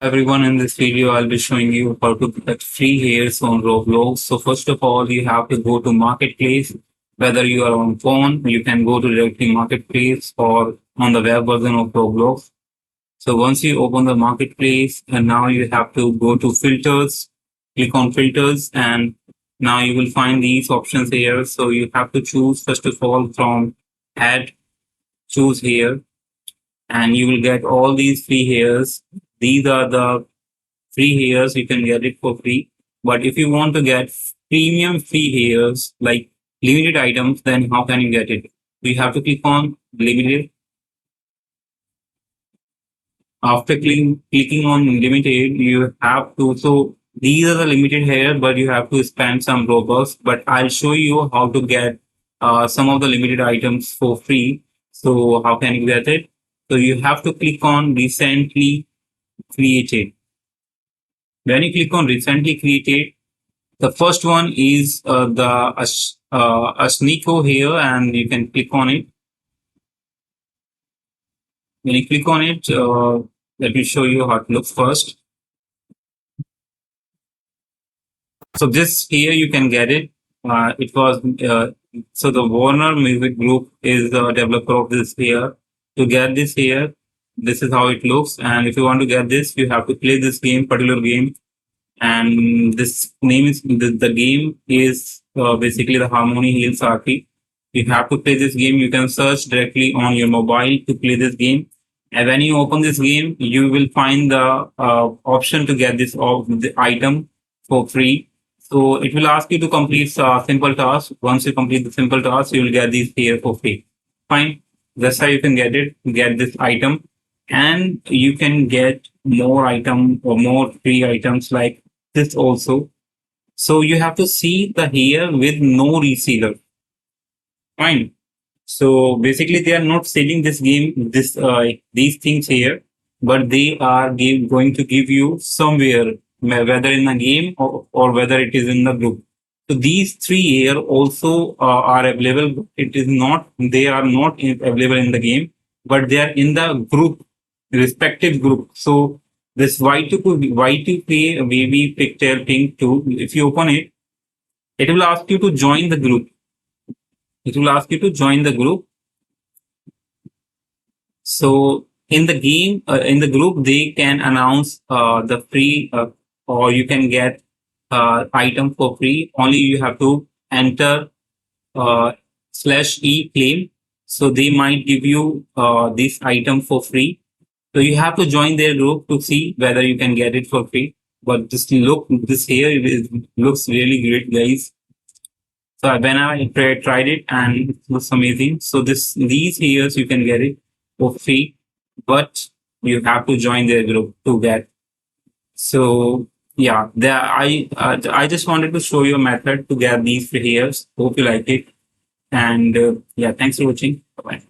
Everyone, in this video, I'll be showing you how to get free hairs on Roblox. So first of all, you have to go to Marketplace. Whether you are on phone, you can go to directly Marketplace or on the web version of Roblox. So once you open the Marketplace, and now you have to go to Filters, click on Filters, and now you will find these options here. So you have to choose first of all from Add, choose here, and you will get all these free hairs. These are the free hairs, you can get it for free. But if you want to get premium free hairs like limited items, then how can you get it? You have to click on limited. After clicking on limited, you have to, so these are the limited hair, but you have to spend some Robux. But I'll show you how to get some of the limited items for free. So how can you get it? So you have to click on recently created. When you click on recently created, the first one is the Asnico here, and you can click on it. When you click on it, let me show you how it looks first. So this here you can get it. It was so the Warner Music Group is the developer of this here. To get this here, this is how it looks. And if you want to get this, you have to play this particular game. And this name is the game is basically the Harmony Hills RP. You have to play this game. You can search directly on your mobile to play this game. And when you open this game, you will find the option to get this the item for free. So it will ask you to complete simple tasks. Once you complete the simple tasks, you will get these here for free. Fine. That's how you can get this item. And you can get more item or more free items like this also. So you have to see the here with no reseller. Fine. So basically, they are not selling this game, these things here, but they are going to give you somewhere, whether in a game or whether it is in the group. So these three here also are available. It is not; they are not available in the game, but they are in the group, respective group. So this Y2K baby picture pink 2, if you open it, it will ask you to join the group. It will ask you to join the group. So in the game, in the group, they can announce the free or you can get item for free. Only you have to enter /e claim. So they might give you this item for free. So you have to join their group to see whether you can get it for free. But this here looks really great, guys. So when I tried it, and it looks amazing. So these hairs you can get it for free, but you have to join their group to get. So yeah, I just wanted to show you a method to get these free hairs. Hope you like it, and yeah, thanks for watching. Bye.